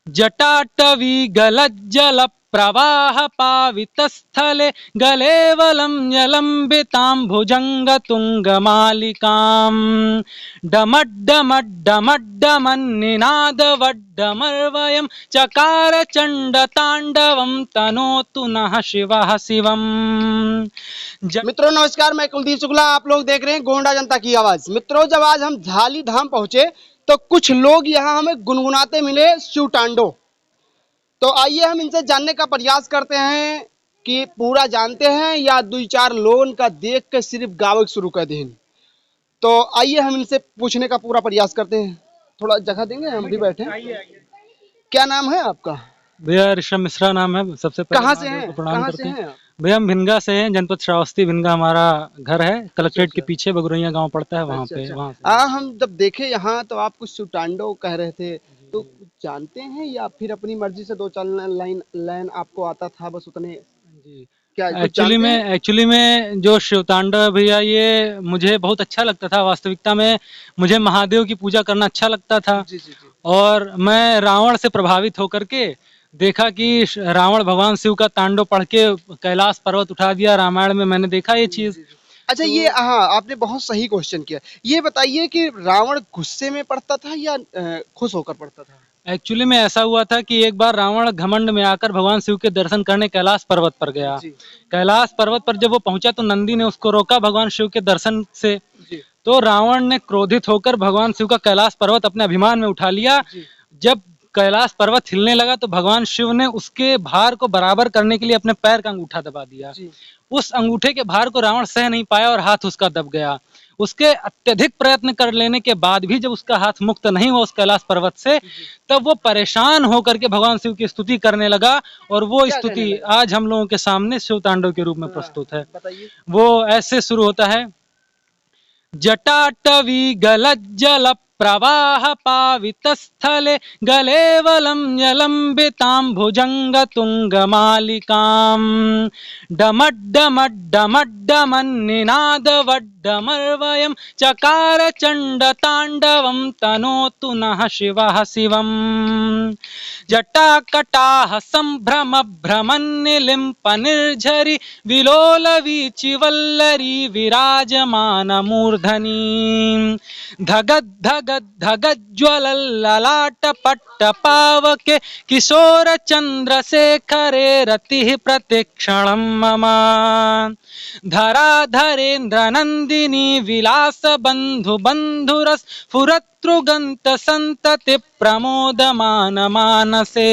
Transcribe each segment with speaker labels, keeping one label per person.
Speaker 1: जटाटवी गलज्जल प्रवाह पावितस्थले गलेवलं यलम्बितां भुजङ्गतुङ्गमालिकाम् डमड्डमड्डमड्डमन्निनादवड्डमर्वयं चकार चण्डताण्डवं तनोतु नः शिवः शिवम्।
Speaker 2: मित्रों नमस्कार, मैं कुलदीप शुक्ला, आप लोग देख रहे हैं गोंडा जनता की आवाज। मित्रों जब आज हम झाली धाम पहुंचे तो कुछ लोग यहाँ हमें गुनगुनाते मिले शिव तांडव। तो आइए हम इनसे जानने का प्रयास करते हैं कि पूरा जानते हैं या दो चार लोगों का देख के सिर्फ गावक शुरू कर दें। तो आइए हम इनसे पूछने का पूरा प्रयास करते हैं। थोड़ा जगह देंगे, हम भी बैठे। क्या नाम है आपका?
Speaker 1: भैया ऋषभ मिश्रा नाम है। सबसे पहले
Speaker 2: कहाँ से हैं?
Speaker 1: प्रणाम
Speaker 2: कहाँ
Speaker 1: करते
Speaker 2: से
Speaker 1: हैं
Speaker 2: हैं?
Speaker 1: भैया। हम भिनगा से हैं, जनपद श्रावस्ती भिनगा हमारा घर है। कलेक्ट्रेट के पीछे बगुरैया गांव पड़ता है, वहाँ पे। वहाँ
Speaker 2: हम जब देखे यहाँ तो आप कुछ शिव तांडव कह रहे थे, तो जानते हैं या फिर अपनी मर्जी से दो चार लाइन आपको आता था बस उतने?
Speaker 1: जी,
Speaker 2: क्या
Speaker 1: एक्चुअली में जो शिव तांडव भैया, ये मुझे बहुत अच्छा लगता था। वास्तविकता में मुझे महादेव की पूजा करना अच्छा लगता था।
Speaker 2: जी जी जी।
Speaker 1: और मैं रावण से प्रभावित होकर के देखा कि रावण भगवान शिव का तांडव पढ़ के कैलाश पर्वत उठा दिया। रामायण में मैंने देखा ये चीज।
Speaker 2: अच्छा, ये हाँ आपने बहुत सही क्वेश्चन किया। ये बताइए कि रावण गुस्से में पड़ता था या खुश होकर पड़ता था?
Speaker 1: एक्चुअली में ऐसा हुआ था कि एक बार रावण घमंड में आकर भगवान शिव के दर्शन करने कैलाश पर्वत पर गया। कैलाश पर्वत पर जब वो पहुंचा तो नंदी ने उसको रोका भगवान शिव के दर्शन से। तो रावण ने क्रोधित होकर भगवान शिव का कैलाश पर्वत अपने अभिमान में उठा लिया। जब कैलाश पर्वत हिलने लगा तो भगवान शिव ने उसके भार को बराबर करने के लिए अपने पैर का अंगूठा दबा दिया। उस अंगूठे के भार को रावण सह नहीं पाया और हाथ उसका दब गया। उसके अत्यधिक प्रयत्न कर लेने के बाद भी जब उसका हाथ मुक्त नहीं हुआ उस कैलाश पर्वत से, तब वो परेशान होकर के भगवान शिव की स्तुति करने लगा। और वो स्तुति आज हम लोगों के सामने शिव तांडव के रूप में प्रस्तुत है। वो ऐसे शुरू होता है। जटाटवी गलज्जल प्रवाह पावितस्थले गलेवलं यलम्बितां भुजङ्गतुङ्गमालिकाम् डमड्डमड्डमड्डमन्निनादवड्डमर्वयं चकार चण्डताण्डवं तनोतु नः शिवः शिवम्। जटाकटाह सम्भ्रम भ्रमन्निलिम्प निर्झरि विलोलवीचिवल्लरी विराजमान मूर्धनी धगद् धगद् धगज्ज्वलल्ललाट पट्टपावके किशोर चन्द्रशेखरे रतिः प्रतिक्षणं मम धराधरेन्द्र नन्दिनी विलास बन्धु बन्धुरस्फुरतृगन्त सन्तति प्रमोदमान मानसे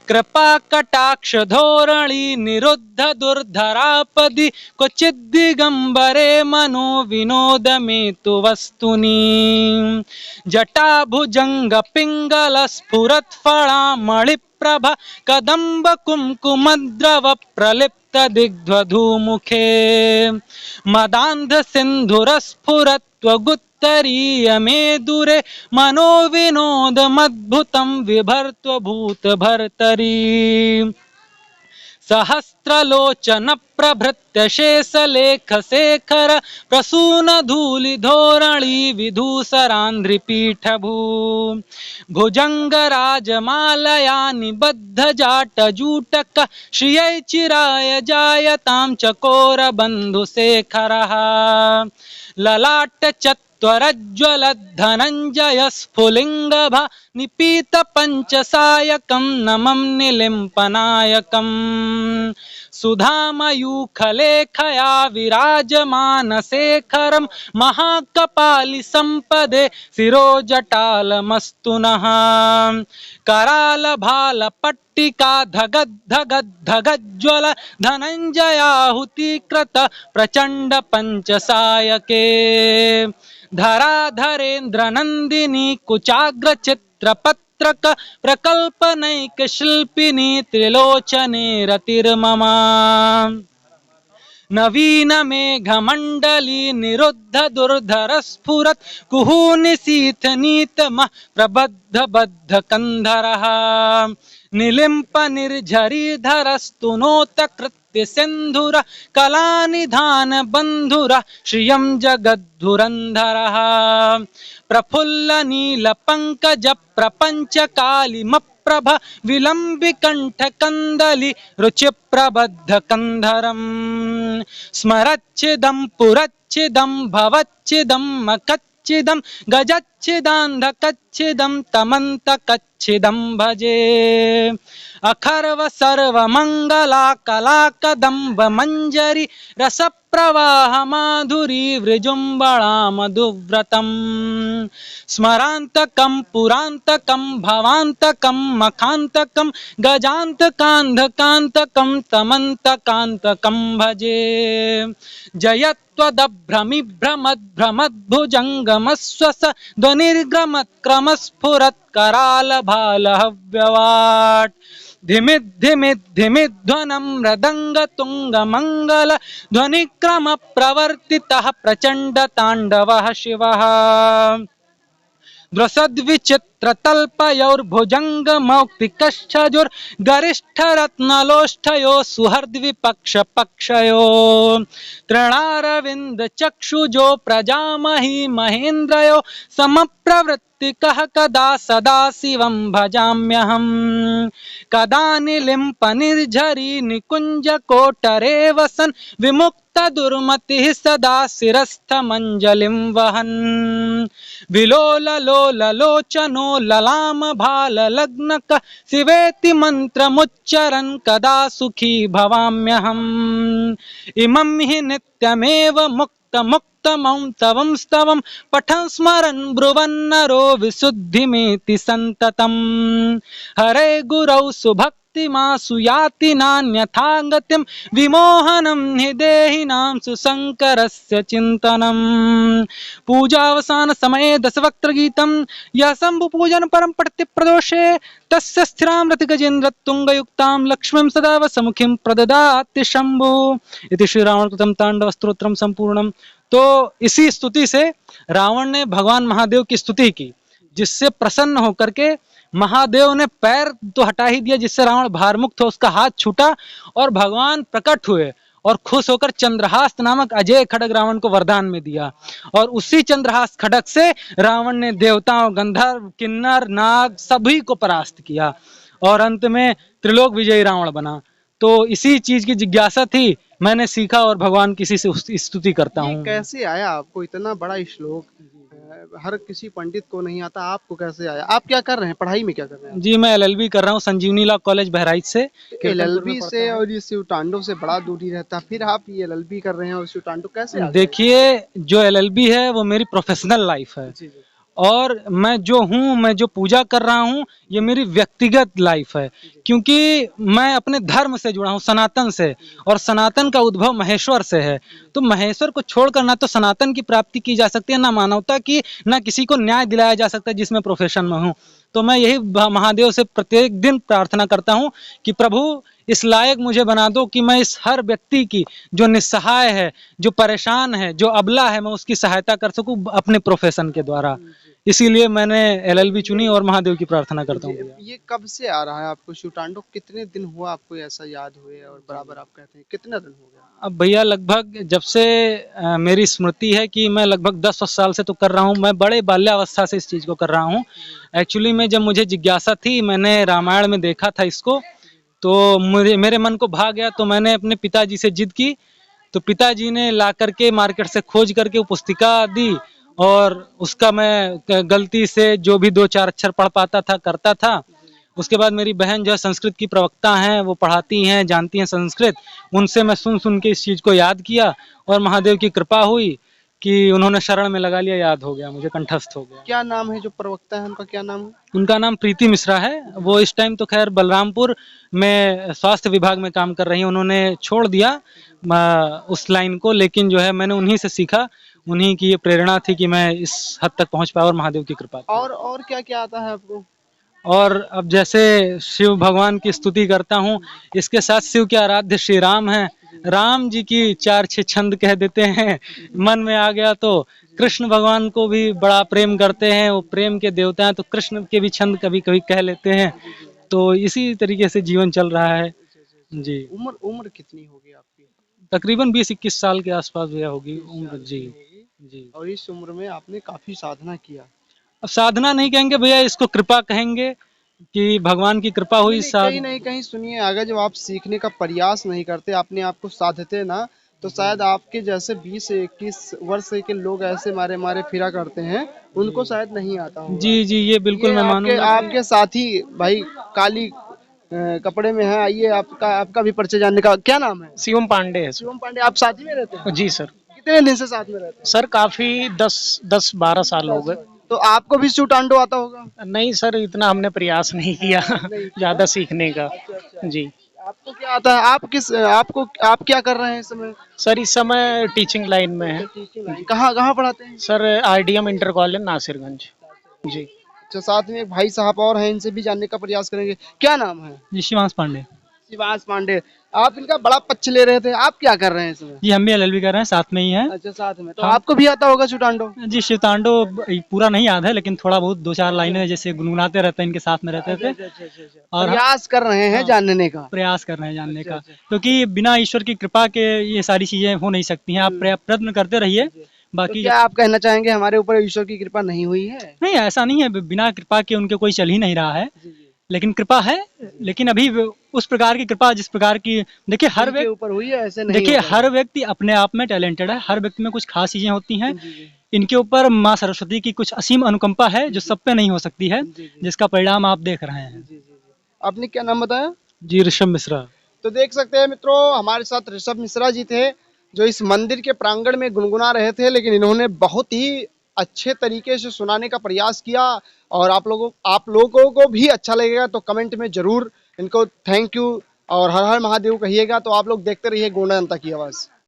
Speaker 1: कृपा कटाक्ष धोरणी निरुद्ध दुर्धरापदि क्वचिद् दिगंबरे मनो विनोद में तु वस्तुनि जटा भुजंग पिंगल स्फुरत् फलामणि प्रभा कदम्ब कुमकुमद्रव प्रलिप्त दिग्ध्वधूमुखे मदान्ध सिन्धुरस्फुरत्वगुत्तरीय मे दूरे मनो विनोदमद्भुतं विभर्त्वभूत भर्तरी सहस्रलोचन प्रभृत्य शेषलेख शेखर प्रसून धूलि धोरणी विधूसरान्ध्रिपीठभू भुजंग राजमालया निबद्ध जाट जूटक श्रियै चिराय जायतां चकोर बंधु शेखरः ललाट त्वरज्ज्वल धनंजय स्फुलिंगभा निपीत पंचसायकं नमं निलिम्पनायकं सुधामयूखलेखया विराजमान शेखरं महाकपालि संपदे शिरोजटालमस्तु नः कराल भाल पट्टिका धगद् धगद् धगज्ज्वल धनंजयाहुतिकृत प्रचंड पंचसायके धराधरेन्द्र नंदिनी कुचाग्र चित्रपत्रक प्रकल्पनैक शिल्पिनी त्रिलोचने रतिर्ममा नवीन मेघमंडली निरुद्ध दुर्धर स्फुरत् कुहूनिशीथ नीतमः प्रबद्ध बद्ध कंधरः निलिम्प निर्झरीधरस्तुनोत कृत्य सिंधुर कलानिधान बंधुर श्रियं जगद्धुरंधरः प्रफुल्ल नील पंकज प्रपंच कालिमप्रभ विलंबि कंठ कंदलि रुचि प्रबद्ध कंधरम स्मरच्छिदं पुरच्छिदं भवच्छिदं मकच्छिदं गजच्छिदान्धकच्छिदं तमन्तकच्छिदं भजे अखर्व सर्वमंगला कला कदम्ब मंजरी रस प्रवाह माधुरी वृजुम्बणा मधुव्रतम स्मरांतकं पुरांतकं भवांतकं मखांतकं गजांतकांधकांतकं तमंतकांतकं भजे जयत्वदभ्रमिभ्रमद्भ्रमद्भुजङ्गमस्वस ध्वनिर्गमत्क्रमस्फुरत्करालभालहव्यवाट् धिमिद्धिमिद्धिमिध्वनं मृदङ्गतुङ्गमङ्गल ध्वनिक्रम प्रवर्तितः प्रचण्ड ताण्डवः शिवः द्रसद्विचित्रतल्पयोर्भुजङ्गमौक्तिकश्चजुर्गरिष्ठरत्नलोष्ठयो सुहृद्विपक्षपक्षयो तृणारविन्दचक्षुजो प्रजामहि महेन्द्रयो समप्रवृत्तिकः कदा सदा शिवं भजाम्यहम् कदा निलिम्पनिर्झरी निकुञ्जकोटरे वसन् विमुक्तदुर्मतिः सदा शिरस्थमञ्जलिं वहन् विलोललोललोचनो ललाम भाललग्नक शिवेति मन्त्रमुच्चरन् कदा सुखी भवाम्यहम् इमं हि नित्यमेव मुक्तमुक्तमं तवं स्तवं पठन् स्मरन् ब्रुवन्नरो विशुद्धिमेति सन्ततम् हरे गुरौ सुभक्तिमासु याति नान्यथा गतिं विमोहनं हि देहिनां सुशङ्करस्य चिन्तनम् पूजावसान समये दशवक्त्रगीतं यः शम्भुपूजन परं पठति प्रदोषे तस्य स्थिरां रतिगजेन्द्र तुङ्गयुक्तां लक्ष्मीं सदा वसमुखीं प्रददाति शम्भु इति श्री रावण कृतं तांडव स्तोत्रम संपूर्णम। तो इसी स्तुति से रावण ने भगवान महादेव की स्तुति की, जिससे प्रसन्न होकर के महादेव ने पैर तो हटा ही दिया, जिससे रावण भारमुक्त हो, उसका हाथ छूटा और भगवान प्रकट हुए और खुश होकर चंद्रहास नामक अजय खड्ग रावण को वरदान में दिया। और उसी चंद्रहास खड्ग से रावण ने देवताओं, गंधर्व, किन्नर, नाग सभी को परास्त किया और अंत में त्रिलोक विजयी रावण बना। तो इसी चीज की जिज्ञासा थी, मैंने सीखा और भगवान किसी से उसकी स्तुति करता हूँ।
Speaker 2: कैसे आया आपको इतना बड़ा श्लोक? हर किसी पंडित को नहीं आता, आपको कैसे आया? आप क्या कर रहे हैं, पढ़ाई में क्या कर रहे हैं?
Speaker 1: जी मैं एलएलबी कर रहा हूँ संजीवनी लॉ कॉलेज बहराइच से।
Speaker 2: एलएलबी से और ये शिव तांडव से बड़ा दूरी रहता, फिर आप ये एलएलबी कर रहे हैं और शिव तांडव कैसे आ गए?
Speaker 1: देखिए जो एलएलबी है वो मेरी प्रोफेशनल लाइफ है
Speaker 2: जी, जी।
Speaker 1: और मैं जो हूँ, मैं जो पूजा कर रहा हूँ, ये मेरी व्यक्तिगत लाइफ है, क्योंकि मैं अपने धर्म से जुड़ा हूँ, सनातन से, और सनातन का उद्भव महेश्वर से है। तो महेश्वर को छोड़कर ना तो सनातन की प्राप्ति की जा सकती है, ना मानवता की, ना किसी को न्याय दिलाया जा सकता है जिसमें प्रोफेशन में हूँ। तो मैं यही महादेव से प्रत्येक दिन प्रार्थना करता हूँ कि प्रभु इस लायक मुझे बना दो कि मैं इस हर व्यक्ति की जो निस्सहाय है, जो परेशान है, जो अबला है, मैं उसकी सहायता कर सकूं अपने प्रोफेशन के द्वारा। इसीलिए मैंने एलएलबी चुनी और महादेव की प्रार्थना करता हूँ।
Speaker 2: ये कब से आ रहा है आपको शिव तांडव? कितने दिन हुआ आपको ऐसा याद हुए और बराबर आप कहते हैं कितना दिन हो गया?
Speaker 1: अब भैया लगभग जब से मेरी स्मृति है कि मैं लगभग 10 साल से तो कर रहा हूँ। मैं बड़े बाल्यावस्था से इस चीज को कर रहा हूँ। एक्चुअली में जब मुझे जिज्ञासा थी, मैंने रामायण में देखा था इसको, तो मेरे मन को भा गया। तो मैंने अपने पिताजी से जिद की, तो पिताजी ने ला करके मार्केट से खोज करके वो पुस्तिका दी और उसका मैं गलती से जो भी 2-4 अक्षर पढ़ पाता था करता था। उसके बाद मेरी बहन जो है संस्कृत की प्रवक्ता हैं, वो पढ़ाती हैं, जानती हैं संस्कृत, उनसे मैं सुन के इस चीज़ को याद किया और महादेव की कृपा हुई कि उन्होंने शरण में लगा लिया, याद हो गया, मुझे कंठस्थ हो गया।
Speaker 2: क्या नाम है जो प्रवक्ता है, उनका क्या नाम है?
Speaker 1: उनका नाम प्रीति मिश्रा है। वो इस टाइम तो खैर बलरामपुर में स्वास्थ्य विभाग में काम कर रही हैं। उन्होंने छोड़ दिया उस लाइन को, लेकिन जो है मैंने उन्हीं से सीखा, उन्हीं की ये प्रेरणा थी कि मैं इस हद तक पहुंच पाया और महादेव की कृपा।
Speaker 2: और क्या क्या आता है आपको?
Speaker 1: और अब जैसे शिव भगवान की स्तुति करता हूँ, इसके साथ शिव के आराध्य श्री राम हैं, राम जी की 4-6 छंद कह देते हैं, मन में आ गया तो कृष्ण भगवान को भी बड़ा प्रेम करते हैं, वो प्रेम के देवता हैं, तो कृष्ण के भी छंद कभी कभी कह लेते हैं। तो इसी तरीके से जीवन चल रहा है जी।
Speaker 2: उम्र कितनी होगी आपकी?
Speaker 1: तकरीबन 20-21 साल के आसपास भी होगी उम्र जी। जी।
Speaker 2: और इस उम्र में आपने काफी साधना किया।
Speaker 1: अब साधना नहीं कहेंगे भैया, इसको कृपा कहेंगे कि भगवान की कृपा हुई।
Speaker 2: कहीं नहीं कहीं सुनिए, अगर जब आप सीखने का प्रयास नहीं करते, अपने आप को साधते ना, तो शायद आपके जैसे 20 से 21 वर्ष के लोग ऐसे मारे मारे फिरा करते हैं, उनको शायद नहीं आता होगा।
Speaker 1: जी जी, ये बिल्कुल
Speaker 2: ये
Speaker 1: मैं
Speaker 2: आपके
Speaker 1: मानूंगा।
Speaker 2: आपके साथी भाई काली कपड़े में है, आइए आपका आपका भी परिचय जानने का। क्या नाम है?
Speaker 3: शिवम पांडे है
Speaker 2: शिवम पांडे। आप साथ ही में रहते हैं?
Speaker 3: जी सर।
Speaker 2: कितने दिन से साथ में रहते हैं?
Speaker 3: सर काफी 10-12 साल हो गए।
Speaker 2: तो आपको भी शिवटांडो आता होगा?
Speaker 3: नहीं सर, इतना हमने प्रयास नहीं किया ज्यादा सीखने का। जी
Speaker 2: आपको क्या आता है? आप क्या कर रहे हैं इस समय?
Speaker 3: सर, इस समय टीचिंग लाइन में है।
Speaker 2: Teaching line. कहाँ कहाँ पढ़ाते हैं?
Speaker 3: Sir RDM inter college Nasirganj. जी
Speaker 2: अच्छा, साथ में एक भाई साहब और हैं, इनसे भी जानने का प्रयास करेंगे। क्या नाम है?
Speaker 1: जी शिवांश पांडे।
Speaker 2: शिवास पांडे। आप इनका बड़ा पक्ष ले रहे थे, आप क्या कर रहे हैं इसमें?
Speaker 1: जी हम भी एलएलबी कर रहे हैं, साथ में ही है।
Speaker 2: अच्छा, साथ में तो
Speaker 1: हाँ।
Speaker 2: आपको भी आता होगा शिवटांडो?
Speaker 1: जी शिवतांडो पूरा नहीं याद है, लेकिन थोड़ा बहुत 2-4 लाइनें जैसे गुनगुनाते रहते हैं, इनके साथ में रहते थे। और
Speaker 2: प्रयास कर रहे हैं
Speaker 1: हाँ।
Speaker 2: जानने का।
Speaker 1: प्रयास कर रहे हैं जानने का,
Speaker 2: अच्छा।
Speaker 1: क्योंकि बिना ईश्वर की कृपा के ये सारी चीजें हो नहीं सकती हैं। आप प्रयत्न करते रहिए,
Speaker 2: तो
Speaker 1: बाकी
Speaker 2: क्या आप कहना चाहेंगे हमारे ऊपर ईश्वर की कृपा नहीं हुई है?
Speaker 1: नहीं, ऐसा नहीं है बिना कृपा के उनके कोई चल ही नहीं रहा है, लेकिन कृपा है। लेकिन अभी उस प्रकार की कृपा जिस प्रकार की, देखिए हर
Speaker 2: उनके
Speaker 1: व्यक्ति,
Speaker 2: ऊपर हुई है, ऐसे नहीं
Speaker 1: देखिए
Speaker 2: होता है।
Speaker 1: हर व्यक्ति अपने आप में टैलेंटेड है, हर व्यक्ति में कुछ खास चीजें होती हैं।
Speaker 2: जी, जी।
Speaker 1: इनके ऊपर माँ सरस्वती की कुछ असीम अनुकंपा है जो सब पे नहीं हो सकती है,
Speaker 2: जी, जी।
Speaker 1: जिसका परिणाम आप देख रहे हैं।
Speaker 2: जी, जी, जी। आपने क्या नाम बताया?
Speaker 1: जी ऋषभ मिश्रा।
Speaker 2: तो देख सकते हैं मित्रों, हमारे साथ ऋषभ मिश्रा जी थे, जो इस मंदिर के प्रांगण में गुनगुना रहे थे, लेकिन इन्होंने बहुत ही अच्छे तरीके से सुनाने का प्रयास किया। और आप लोगों को भी अच्छा लगेगा तो कमेंट में जरूर इनको थैंक यू और हर हर महादेव कहिएगा। तो आप लोग देखते रहिए गोंडा जनता की आवाज़।